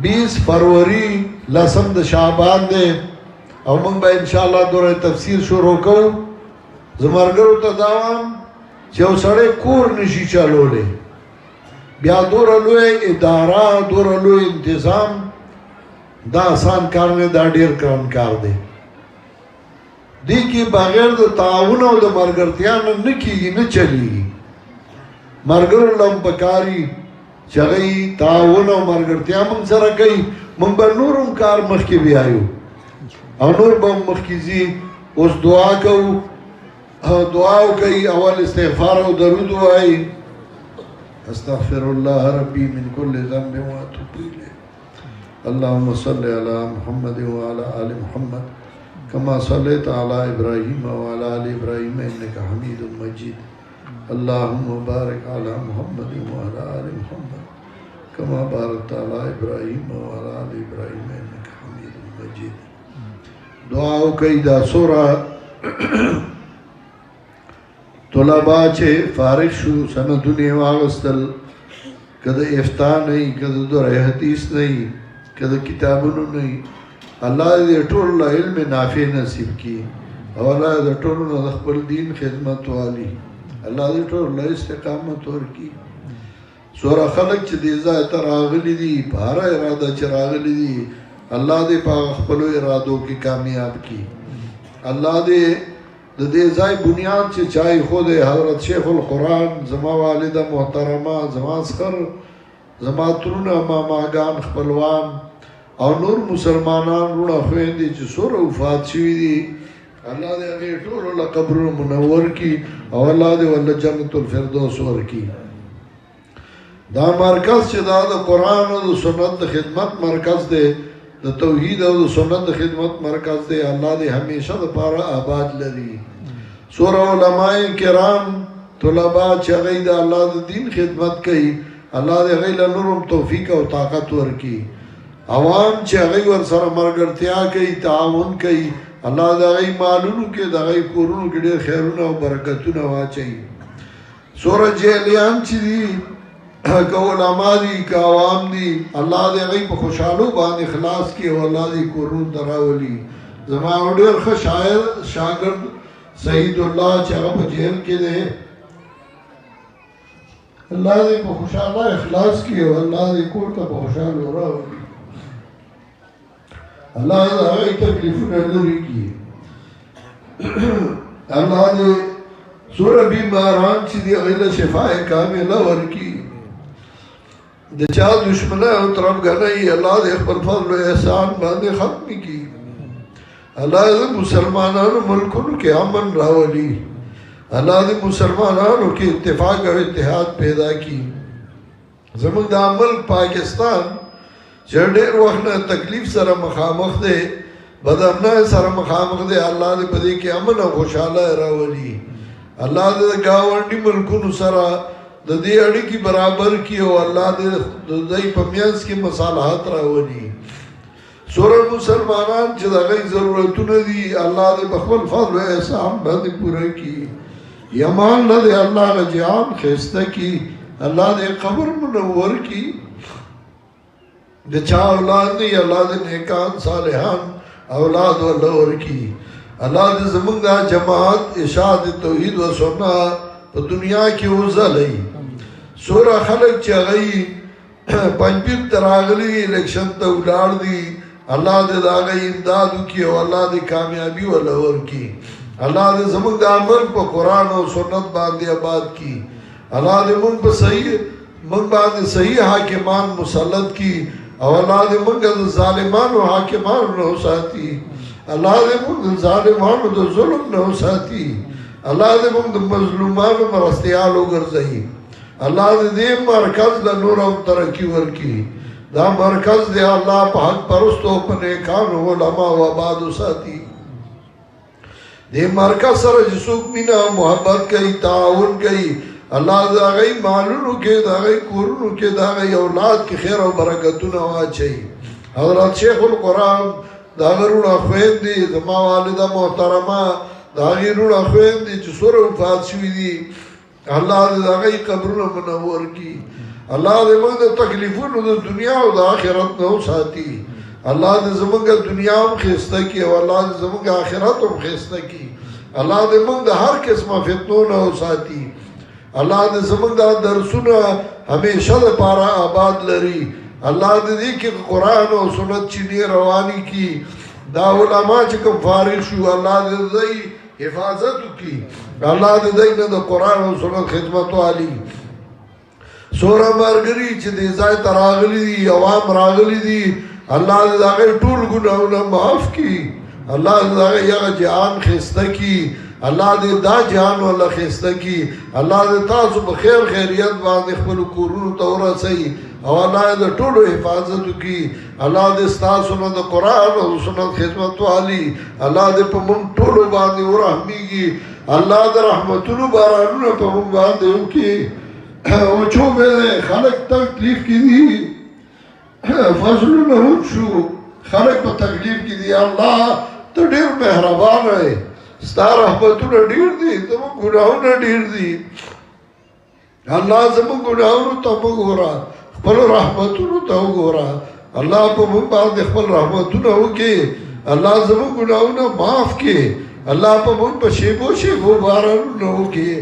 20 فروری لسم د شعبان دی او موږ به انشاءالله دوره تفسیر شروع کوو. زه ملګرو ته دا وایم چې یو سړی کور نشي چلولی، بیا دوره لوی اداره، دوره لوی انتظام، دا آسان کار نه، دا ډېر ګران کار دی. دې کې بغیر د تعاون او د ملګرتیا نه نه کېږي، نه چلېږي. ملګرو له هم پکاري چې هغوی تعاون او ملګرتیا موږ سره کوي، موږ به نور هم کار مخکې بیایو او نور به هم مخکې ځي. اوس دعا کوو، دعا وکوئ، اول استغفار او درود ووایي. استغفر الله ربي من كل ذنب واتوب اليه. اللهم صل على محمد وعلى ال محمد كما صليت على ابراهيم وعلى ال ابراهيم انك حميد مجيد. اللهم بارك على محمد وعلى ال محمد كما باركت على ابراهيم وعلى ال ابراهيم انك حميد مجيد. دعا وکړئ. دا سوره طلبا چې فارغ شو، سندونه یې واغوستل، که د افتا نه وي، که د دوره حدیث نه وي، که د کتابونو نه وي، الله دې ټولو له علم نافع نصیب کړي او الله د ټولو نه د خپل دین خدمت والي، الله دې ټولو له استقامت ورکړي. څومره خلک چې دې ځای ته راغلي دي، په هره اراده چې راغلي دي، الله دې په خپلو ارادو کې کامیاب کړي. الله دې د دې ځای بنیاد چې چای خود حضرت شیخ القرآن، زما والده محترمه، زما سخر، زما ترونه، ماماګان، خپلوان او نور مسلمانان وروڼه خویندې چې څومره وفات شوي دي، الله دې هغې ټولو له قبرونه منور کړي او الله دې ورله جنت الفردوس ورکړي. دا مرکز چې دا د قرآن او د سنت د خدمت مرکز دی، د توحید او د سنت د خدمت مرکز دی، الله دې همیشه دپاره آباد لري. څومره علماء کرام، طلبا چې هغوی د الله د دین خدمت کوي، الله دې هغوی له نور هم توفیق او طاقت ورکړي. عوام چې هغوی ورسره ملګرتیا کوي، تعاون کوي، الله د هغوی مالونو کې، د هغوی کورونو کې ډېر خیرونه او برکتونه واچوي. څومره جهلیان چې دي، که علما دي، که عوام دي، الله دې هغوی په خوشحالو باندې خلاص کړي او الله دې کورونو ته راولي. زما یو ډېر ښه شاعر شاګرد سعید الله چې هغه په جیل کې دی، الله دې په خوشحاله اخلاص کړي او الله دې کور ته په خوشحالو راولي. الله دې د هغوی تکلیفونه لرې کړي. الله دې څومره بیماران چې دي هغوی له شفای کامله ورکړي. د چا دشمنه او طرفګنۍ الله دې خپل فضل و احسان باندې ختم کړي. الله دې مسلمانانو ملکونو کې امن راولي. الله دې مسلمانانو کې اتفاق او اتحاد پیدا کړي. زموږ دا ملک پاکستان چې ډېر وخت نه تکلیف سره مخامخ دی، بدامنۍ سره مخامخ دی، الله دې په دې کې امن او خوشحاله راولي. الله دې د ګاونډي ملکونو سره د دې اړیکې برابر کړي او الله دې د دوی په منځ کې مصالحت راولي. څومره مسلمانان چې د هغوی ضرورتونه دي، الله دې په خپل فضل و احسان باندې پوره کړي. یمان نه دې الله نه جهان ښایسته کړي، الله دې قبر منور کړي. د چا اولاد نه وي، الله دې نیکان صالحان اولاد ورله ورکړي. الله دې زموږ دا جماعت اشاعت توحید و سنت په دنیا کې وځلوي. څومره خلک چې هغوی پنجپیر ته راغلي، الیکشن ته ولاړ دي، الله دې د هغوی امداد وکړي او الله دې کامیابي ورله ورکړي. الله دې زموږ دا ملک په قرآن او سنت باندې آباد کړي. الله دې موږ باندې صحیح حاکمان مسلط کړي او الله دې موږ د ظالمانو حاکمانو نه وساتي. الله دې موږ د ظالمانو د ظلم نه وساتي. الله دې موږ د مظلومانو مرستیال وګرځوي. الله دې مرکز له نور او ترقي ورکړي. دا مرکز دې الله په حق پرستو، په نیکانو علما او آباد وساتي. دې مرکز سره چې څوک مینه محبت کوي، تعاون کوي، الله د هغوی مالونو کې، د هغوی کورونو کې، د هغوی اولاد کې خیر او برکتونه واچوي. حضرت شیخ القرآن، د هغه وروڼه خویندې، زما والده محترمه، د هغې وروڼه خویندې چې څومره وفات شوي دي، الله دې د هغوی قبرونه منور کړي. الله دې موږ د تکلیفونو د دنیا او د آخرت نه وساتي. الله دې زموږ دنیا هم ښایسته کړي او الله دې زموږ آخرت هم ښایسته کړي. الله دې موږ د هر قسمه فتنو نه وساتي. الله دې زموږ دا درسونه همیشه لپاره آباد لري. الله دې کې قرآن او سنت چینی رواني کی. دا علما چې کوم فارغ شو الله دې حفاظت وکړي. الله دې نه د قرآن او سنت خدمت والی سوره مرګري چې دې ځای ته راغلي دي عوام راغلي دي الله دې هغه ټول ګناهونه معاف کړي. الله دې هغه جهان ښایسته کړي. الله دې دا جهان ولا ښایسته کړي. الله دې تاسو په خیر خیریت باندې خپل کورونو ته ورسوي او الله دې ټولو حفاظت وکړي. الله دې ستاسو نه د قرآن او سنت خدمت والی الله دې په موږ ټولو باندې ورحمېږي. الله دې رحمتونو بارانونه په موږ باندې وکړي. وچو به خلق تکلیف کی دی فضلونه هم شو خلق په تکلیف کی دی. الله ته ډېر مهربان یې. ستا رحمتونه ډېر دي زموږ ګناهونه ډېر دي. الله زموږ ګناهونو ته مه ګوره خپل رحمتونو ته وګوره. الله په موږ باندې خپل رحمتونه وکړي. الله زموږ ګناهونه معاف کړي. الله په موږ په شیبو شیبو بارانونه وکړي.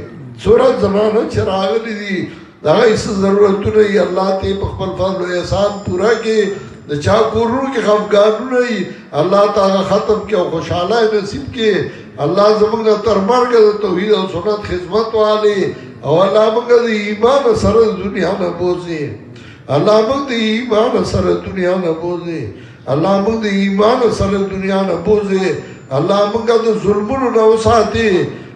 صورت زمانه چې راغلي دي د هغه هېڅ ضرورتونه یې الله ته په خپل فضل و احسان پوره کړي. د چا کورونو کې خفګانونه یي الله ته هغه ختم کړي او خوشحالی نصیب کړي. الله زموږ نه تر مرګه د توحید او سنت خدمت والي او الله موږ د ایمان سره د دنیا نه بوځي. الله موږ د ایمان سره دنیا نه بوځي. الله موږ د ایمان سره دنیا نه بوځي. الله موږ د ظلمونو نه وساتي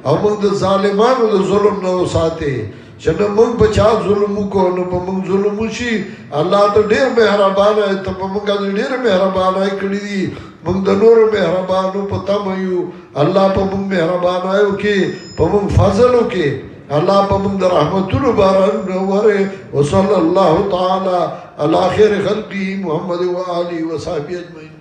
او موږ د ظالمانو د ظلم نه وساتي. چې نه موږ په چا ظلم وکړو نو په موږ ظلم وشي. الله ته ډېر مهربانه ته په موږ ډېر مهربانه کړي دي. موږ د نورو مهربانو په تمه یو. الله په موږ مهربانه وکړي په موږ فضل وکړي. الله په موږ د رحمتونو بارانونه ووري. وصلی الله تعالی علی خیر خلقه محمد و آله و صحبه اجمعین.